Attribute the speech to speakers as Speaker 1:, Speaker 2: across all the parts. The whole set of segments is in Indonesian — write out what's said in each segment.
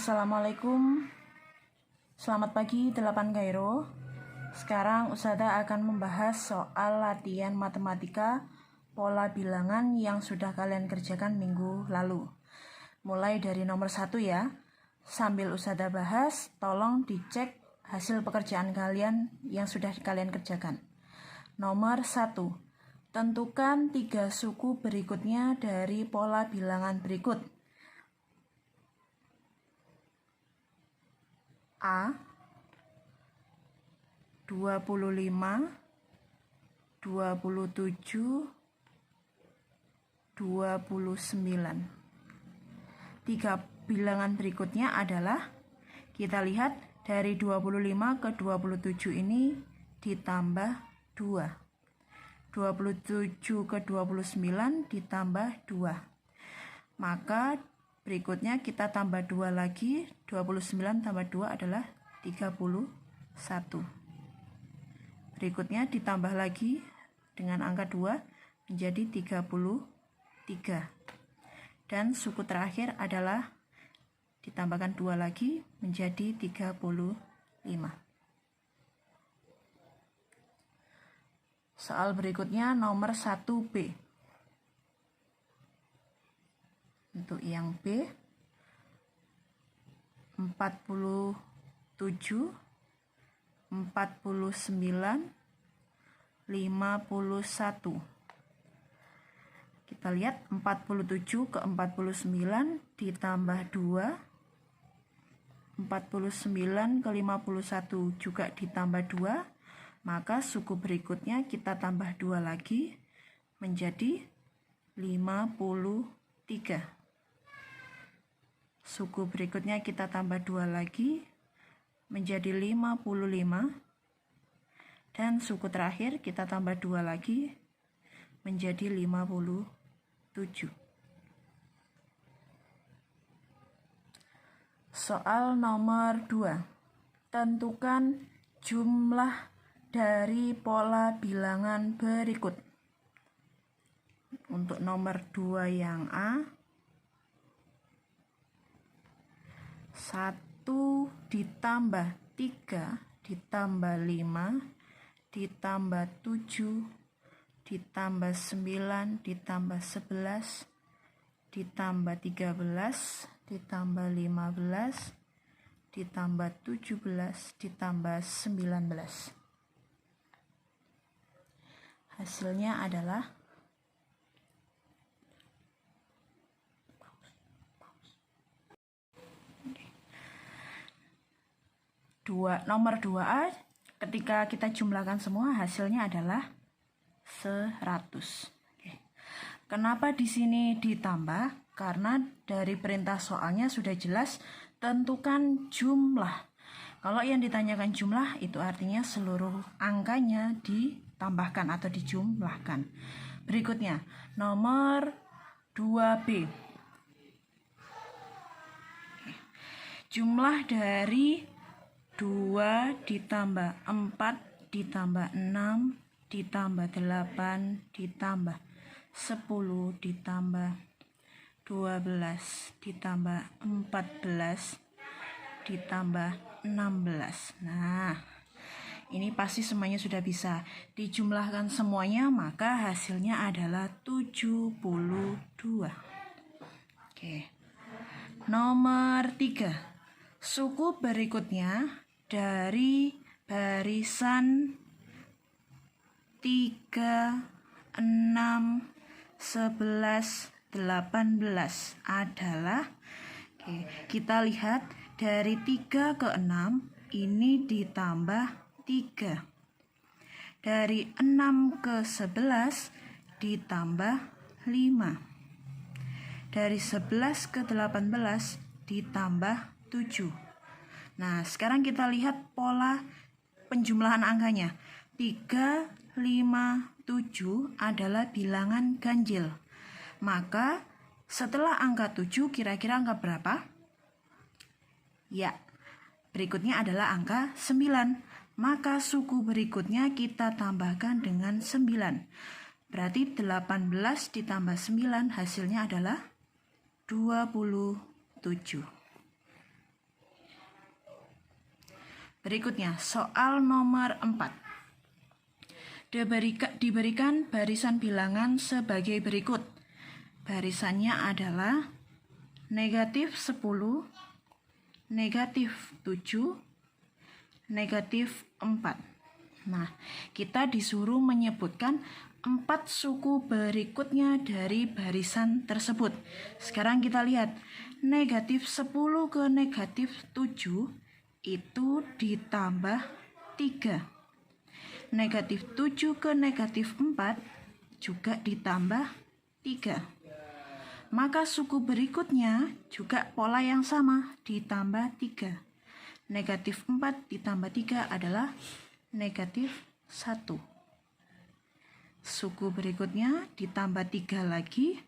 Speaker 1: Assalamualaikum. Selamat pagi 8 Kairo. Sekarang Ustazah akan membahas soal latihan matematika pola bilangan yang sudah kalian kerjakan minggu lalu. Mulai dari nomor 1 ya. Sambil Ustazah bahas, tolong dicek hasil pekerjaan kalian yang sudah kalian kerjakan. Nomor 1. Tentukan 3 suku berikutnya dari pola bilangan berikut. A 25, 27, 29. 3 bilangan berikutnya adalah, kita lihat dari 25 ke 27 ini ditambah 2. 27 ke 29 ditambah 2. Maka berikutnya kita tambah 2 lagi, 29 tambah 2 adalah 31. Berikutnya ditambah lagi dengan angka 2 menjadi 33. Dan suku terakhir adalah ditambahkan 2 lagi menjadi 35. Soal berikutnya nomor 1B. Untuk yang B, 47, 49, 51. Kita lihat 47 ke 49 ditambah 2, 49 ke 51 juga ditambah 2, maka suku berikutnya kita tambah 2 lagi menjadi 53. Suku berikutnya kita tambah 2 lagi menjadi 55. Dan suku terakhir kita tambah 2 lagi menjadi 57. Soal nomor 2. Tentukan jumlah dari pola bilangan berikut. Untuk nomor 2 yang A, 1 ditambah 3 ditambah 5 ditambah 7 ditambah 9 ditambah 11 ditambah 13 ditambah 15 ditambah 17 ditambah 19. Hasilnya adalah nomor 2A, ketika kita jumlahkan semua hasilnya adalah 100. Oke. Kenapa di sini ditambah? Karena dari perintah soalnya sudah jelas tentukan jumlah. Kalau yang ditanyakan jumlah itu artinya seluruh angkanya ditambahkan atau dijumlahkan. Berikutnya nomor 2B. Jumlah dari 2 ditambah 4 ditambah 6 ditambah 8 ditambah 10 ditambah 12 ditambah 14 ditambah 16. Nah, ini pasti semuanya sudah bisa dijumlahkan semuanya, maka hasilnya adalah 72. Oke. Nomor 3. Suku berikutnya dari barisan 3, 6, 11, 18 adalah, kita lihat dari 3 ke 6 ini ditambah 3. Dari 6 ke 11 ditambah 5. Dari 11 ke 18 ditambah 7. Nah, sekarang kita lihat pola penjumlahan angkanya. 3, 5, 7 adalah bilangan ganjil. Maka setelah angka 7 kira-kira angka berapa? Ya, berikutnya adalah angka 9. Maka suku berikutnya kita tambahkan dengan 9. Berarti 18 ditambah 9 hasilnya adalah 27. Berikutnya, soal nomor 4. Diberikan barisan bilangan sebagai berikut. Barisannya adalah negatif 10, negatif 7, negatif 4. Nah, kita disuruh menyebutkan 4 suku berikutnya dari barisan tersebut. Sekarang kita lihat, negatif 10 ke negatif 7 itu ditambah 3. Negatif 7 ke negatif 4 juga ditambah 3. Maka suku berikutnya juga pola yang sama, ditambah 3. Negatif 4 ditambah 3 adalah negatif 1. Suku berikutnya ditambah 3 lagi,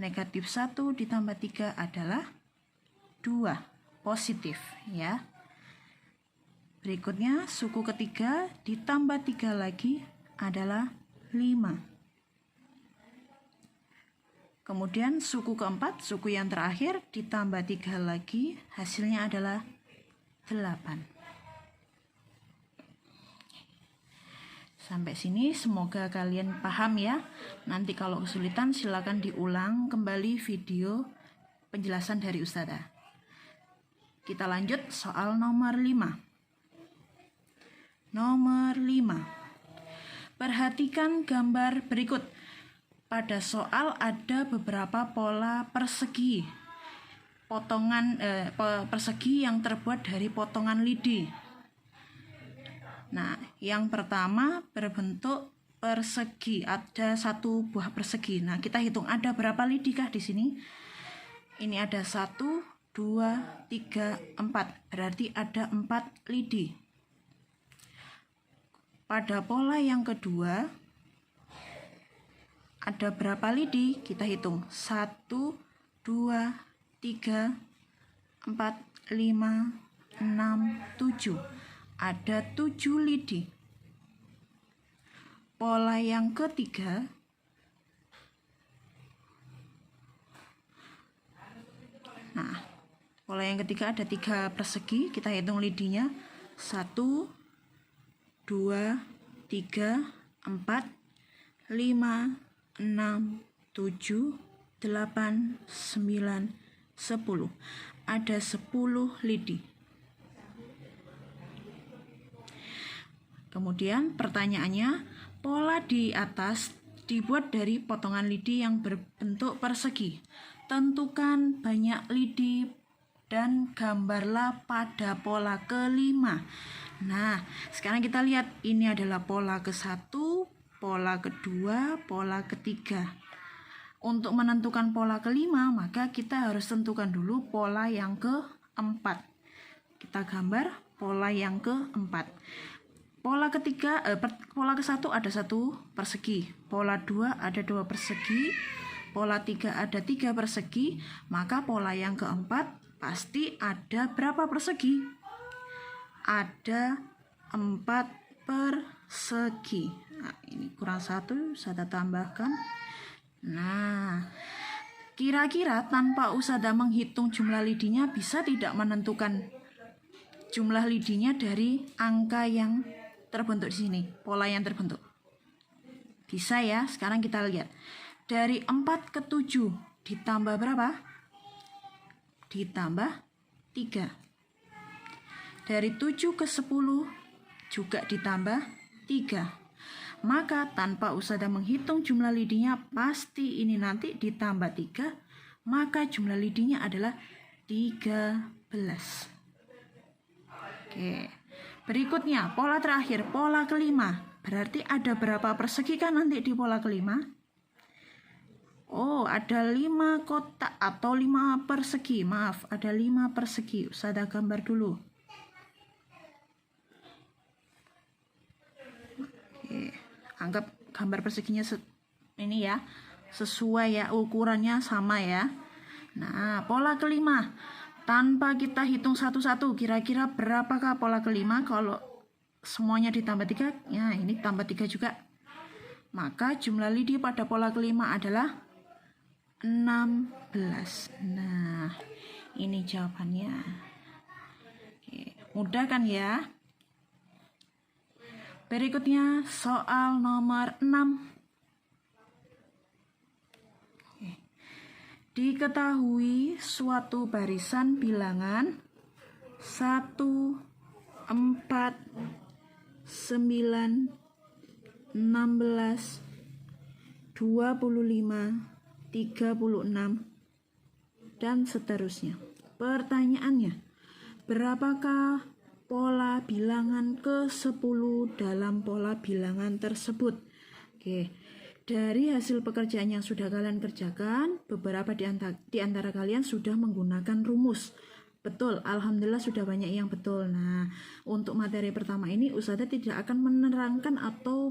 Speaker 1: negatif 1 ditambah 3 adalah 2, positif ya. Berikutnya suku ketiga ditambah 3 lagi adalah 5. Kemudian suku keempat, suku yang terakhir ditambah 3 lagi, hasilnya adalah 8. Sampai sini semoga kalian paham ya. Nanti kalau kesulitan silakan diulang kembali video penjelasan dari Ustazah. Kita lanjut soal nomor 5. Nomor 5. Perhatikan gambar berikut. Pada soal ada beberapa pola persegi. Persegi yang terbuat dari potongan lidi. Nah, yang pertama berbentuk persegi. Ada 1 buah persegi. Nah, kita hitung ada berapa lidi kah di sini? Ini ada 1, 2, 3, 4. Berarti ada 4 lidi. Pada pola yang kedua, ada berapa lidi? Kita hitung. 1, 2, 3, 4, 5, 6, 7. Ada 7 lidi. Pola yang ketiga, pola yang ketiga ada 3 persegi. Kita hitung lidinya. 1, 2, 3, 4, 5, 6, 7, 8, 9, 10. Ada 10 lidi. Kemudian pertanyaannya, pola di atas dibuat dari potongan lidi yang berbentuk persegi. Tentukan banyak lidi dan gambarlah pada pola kelima. Nah, sekarang kita lihat ini adalah pola ke-1, pola kedua, pola ketiga. Untuk menentukan pola kelima, maka kita harus tentukan dulu pola yang keempat. Kita gambar pola yang keempat. Pola ketiga, pola ke-1 ada 1 persegi, pola 2 ada 2 persegi, pola 3 ada 3 persegi, maka pola yang keempat pasti ada berapa persegi? Ada 4 persegi. Nah, ini kurang 1, saya tambahkan. Nah, kira-kira tanpa Ustazah menghitung jumlah lidinya bisa tidak menentukan jumlah lidinya dari angka yang terbentuk di sini, pola yang terbentuk? Bisa ya. Sekarang kita lihat. Dari 4 ke 7 ditambah berapa? Ditambah 3. Dari 7 ke 10 juga ditambah 3. Maka tanpa Ustazah menghitung jumlah lidinya, pasti ini nanti ditambah 3. Maka jumlah lidinya adalah 13. Oke. Berikutnya pola terakhir, pola kelima. Berarti ada berapa persegi kan nanti di pola kelima? Oh, ada 5 kotak atau 5 persegi. Maaf, ada 5 persegi. Ustazah gambar dulu. Anggap gambar perseginya ini ya, sesuai ya, ukurannya sama ya. Nah, pola kelima, tanpa kita hitung satu-satu, kira-kira berapakah pola kelima? Kalau semuanya ditambah 3, ya ini tambah 3 juga. Maka jumlah lidi pada pola kelima adalah 16. Nah, ini jawabannya. Oke. Mudah kan ya? Berikutnya soal nomor 6. Diketahui suatu barisan bilangan 1, 4, 9, 16, 25, 36, dan seterusnya. Pertanyaannya, berapakah pola bilangan ke-10 dalam pola bilangan tersebut? Oke. Dari hasil pekerjaan yang sudah kalian kerjakan, beberapa di antara kalian sudah menggunakan rumus. Betul, alhamdulillah sudah banyak yang betul. Nah, untuk materi pertama ini Ustazah tidak akan menerangkan atau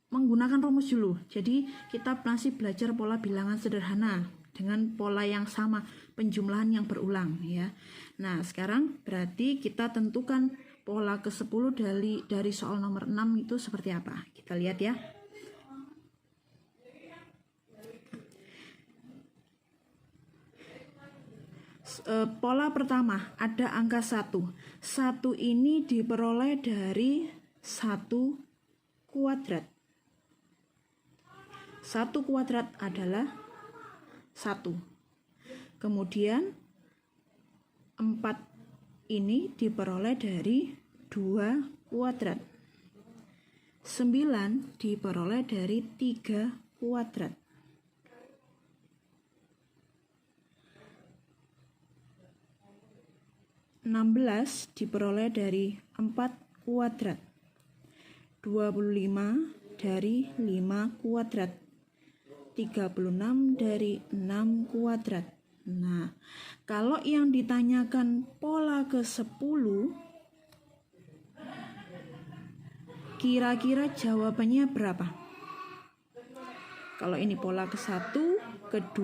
Speaker 1: menggunakan rumus dulu. Jadi, kita masih belajar pola bilangan sederhana dengan pola yang sama, penjumlahan yang berulang ya. Nah, sekarang berarti kita tentukan pola ke-10 dari soal nomor 6 itu seperti apa. Kita lihat ya. Pola pertama ada angka 1. 1 ini diperoleh dari 1 kuadrat. 1 kuadrat adalah 1. Kemudian 4 ini diperoleh dari 2 kuadrat. 9 diperoleh dari 3 kuadrat. 16 diperoleh dari 4 kuadrat. 25 dari 5 kuadrat. 36 dari 6 kuadrat. Nah, kalau yang ditanyakan pola ke-10, kira-kira jawabannya berapa? Kalau ini pola ke-1, ke-2,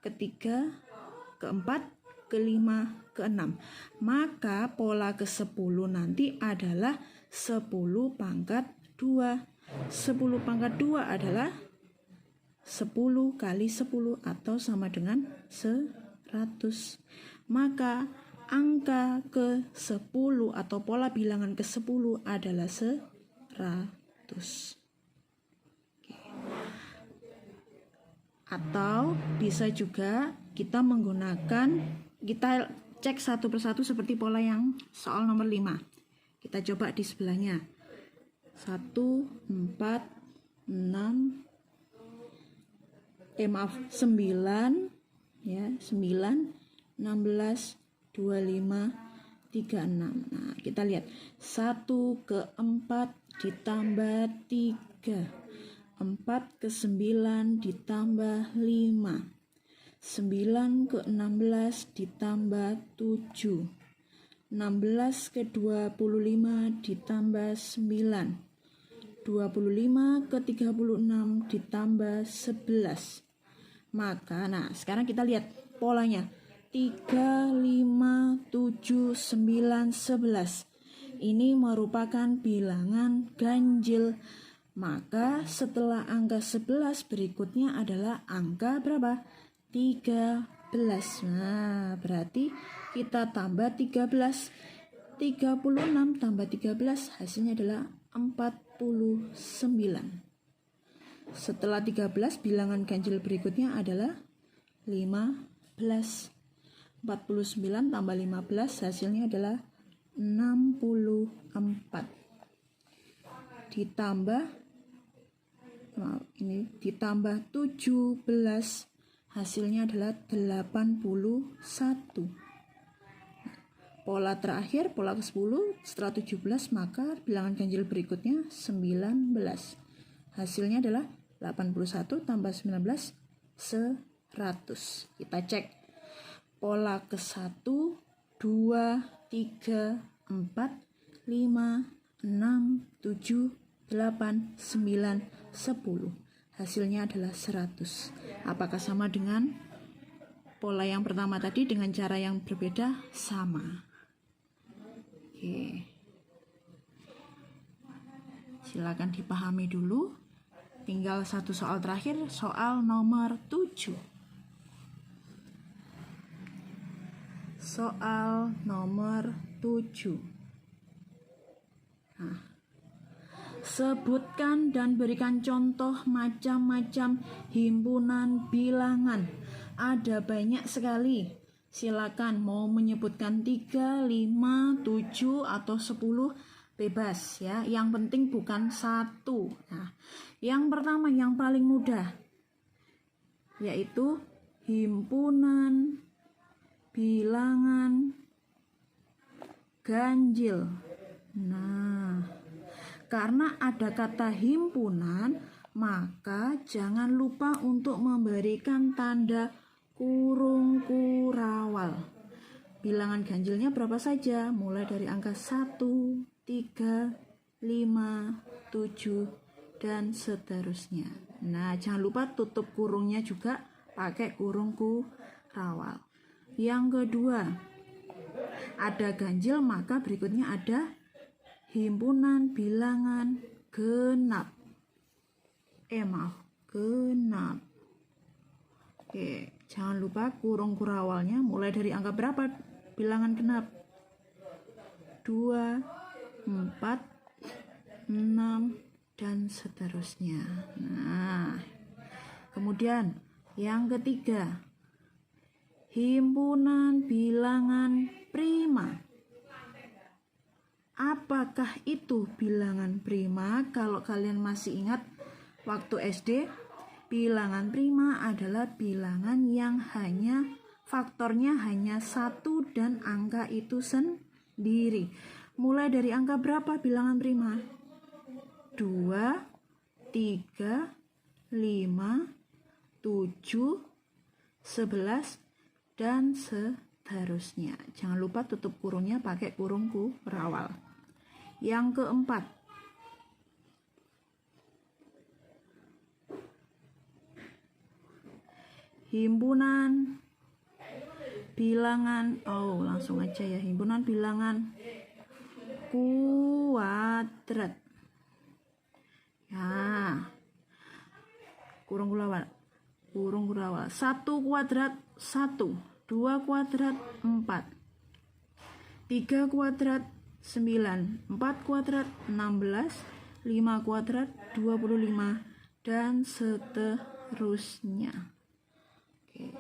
Speaker 1: ke-3, ke-4, ke-5, ke-6. Maka pola ke-10 nanti adalah 10 pangkat 2. 10 pangkat 2 adalah 10 kali 10 atau sama dengan 100. Maka angka ke-10 atau pola bilangan ke-10 adalah 100. Atau bisa juga kita cek satu persatu seperti pola yang soal nomor 5. Kita coba di sebelahnya. 1, 4, 6, 9 ya, 9, 16, 25, 36. Nah, kita lihat 1 ke 4 ditambah 3, 4 ke 9 ditambah 5, 9 ke 16 ditambah 7, 16 ke 25 ditambah 9, 25 ke 36 ditambah 11. Maka, sekarang kita lihat polanya. 3, 5, 7, 9, 11. Ini merupakan bilangan ganjil. Maka setelah angka 11 berikutnya adalah angka berapa? 13. Nah, berarti kita tambah 13. 36 tambah 13 hasilnya adalah 49. Setelah 13, bilangan ganjil berikutnya adalah 15. 49 tambah 15 hasilnya adalah 64. Ditambah 17 hasilnya adalah 81. Pola terakhir, pola ke-10 setelah 17, maka bilangan ganjil berikutnya 19. Hasilnya adalah 81 tambah 19, 100. Kita cek. Pola ke-1, 2, 3, 4, 5, 6, 7, 8, 9, 10. Hasilnya adalah 100. Apakah sama dengan pola yang pertama tadi dengan cara yang berbeda? Sama. Oke. Silakan dipahami dulu. Tinggal satu soal terakhir, soal nomor 7. Soal nomor 7. Nah, sebutkan dan berikan contoh macam-macam himpunan bilangan. Ada banyak sekali. Silakan mau menyebutkan 3, 5, 7 atau 10 bebas ya. Yang penting bukan satu. Nah, yang pertama yang paling mudah yaitu himpunan bilangan ganjil. Nah, karena ada kata himpunan, maka jangan lupa untuk memberikan tanda kurung kurawal. Bilangan ganjilnya berapa saja? Mulai dari angka 1, 3, 5, 7, dan seterusnya. Nah, jangan lupa tutup kurungnya juga pakai kurung kurawal. Yang kedua, ada ganjil, maka berikutnya ada himpunan bilangan genap. Genap. Oke, jangan lupa kurung kurawalnya mulai dari angka berapa bilangan genap? 2, 4, 6, dan seterusnya. Nah, kemudian yang ketiga, himpunan bilangan prima. Apakah itu bilangan prima? Kalau kalian masih ingat waktu SD, bilangan prima adalah bilangan yang faktornya hanya 1 dan angka itu sendiri. Mulai dari angka berapa bilangan prima? 2, 3, 5, 7, 11, dan seterusnya. Jangan lupa tutup kurungnya pakai kurung kurawal. Yang keempat, himpunan bilangan, langsung aja ya, himpunan bilangan kuadrat. Ya, kurung kurawal. 1 kuadrat 1, 2 kuadrat 4, 3 kuadrat 9, 4 kuadrat 16, 5 kuadrat 25, dan seterusnya. Oke.